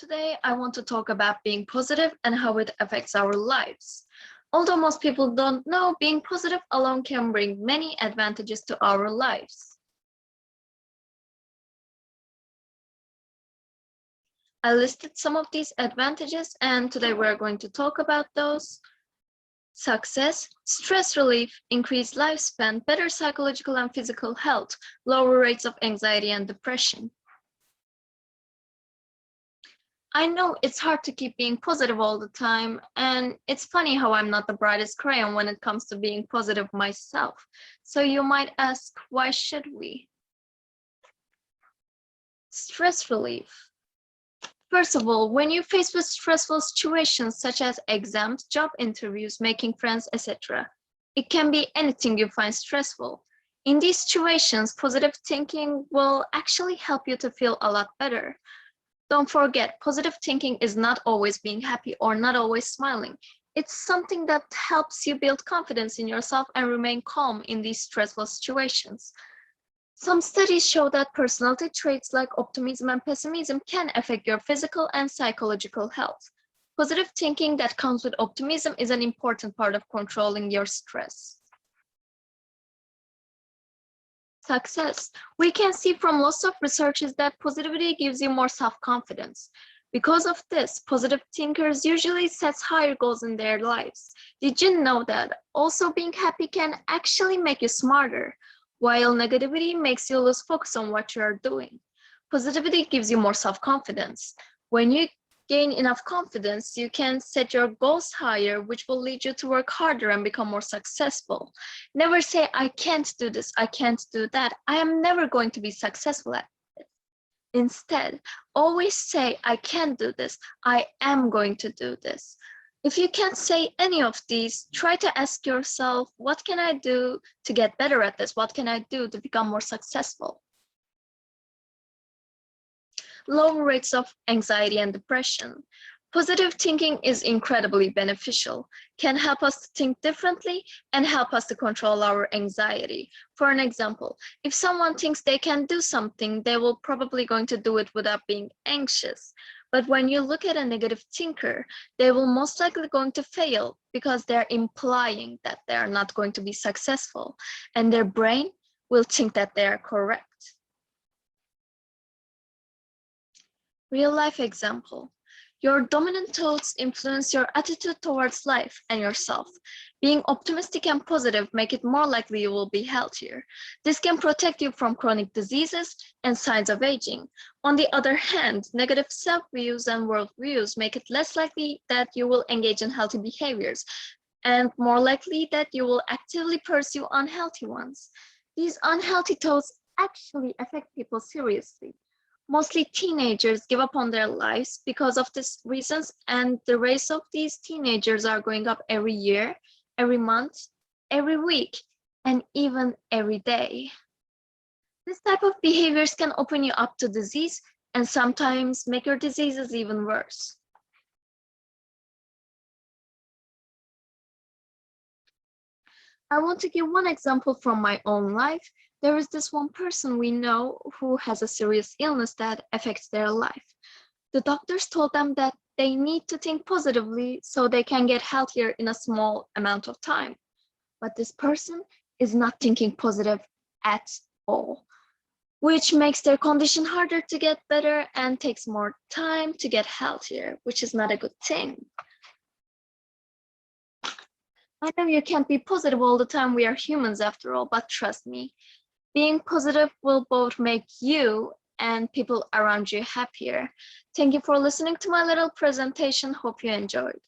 Today, I want to talk about being positive and how it affects our lives. Although most people don't know, being positive alone can bring many advantages to our lives. I listed some of these advantages, and today we're going to talk about those. Success, stress relief, increased lifespan, better psychological and physical health, lower rates of anxiety and depression. I know it's hard to keep being positive all the time, and it's funny how I'm not the brightest crayon when it comes to being positive myself. So you might ask, why should we? Stress relief. First of all, when you're faced with stressful situations such as exams, job interviews, making friends, etc., it can be anything you find stressful. In these situations, positive thinking will actually help you to feel a lot better. Don't forget, positive thinking is not always being happy or not always smiling. It's something that helps you build confidence in yourself and remain calm in these stressful situations. Some studies show that personality traits like optimism and pessimism can affect your physical and psychological health. Positive thinking that comes with optimism is an important part of controlling your stress. Success. We can see from lots of researches that positivity gives you more self-confidence. Because of this, positive thinkers usually set higher goals in their lives. Did you know that also being happy can actually make you smarter, while negativity makes you lose focus on what you are doing? Positivity gives you more self-confidence. When you gain enough confidence, you can set your goals higher, which will lead you to work harder and become more successful. Never say, I can't do this, I can't do that, I am never going to be successful at it. Instead, always say, I can do this, I am going to do this. If you can't say any of these, try to ask yourself, what can I do to get better at this? What can I do to become more successful? Lower rates of anxiety and depression. Positive thinking is incredibly beneficial, can help us to think differently and help us to control our anxiety. For an example, if someone thinks they can do something, they will probably going to do it without being anxious. But when you look at a negative thinker, they will most likely going to fail because they're implying that they are not going to be successful, and their brain will think that they are correct. Real-life example. Your dominant thoughts influence your attitude towards life and yourself. Being optimistic and positive make it more likely you will be healthier. This can protect you from chronic diseases and signs of aging. On the other hand, negative self-views and worldviews make it less likely that you will engage in healthy behaviors and more likely that you will actively pursue unhealthy ones. These unhealthy thoughts actually affect people seriously. Mostly teenagers give up on their lives because of these reasons, and the rates of these teenagers are going up every year, every month, every week, and even every day. This type of behaviors can open you up to disease and sometimes make your diseases even worse. I want to give one example from my own life. There is this one person we know who has a serious illness that affects their life. The doctors told them that they need to think positively so they can get healthier in a small amount of time. But this person is not thinking positive at all, which makes their condition harder to get better and takes more time to get healthier, which is not a good thing. I know you can't be positive all the time, we are humans after all, but trust me, being positive will both make you and people around you happier. Thank you for listening to my little presentation. Hope you enjoyed.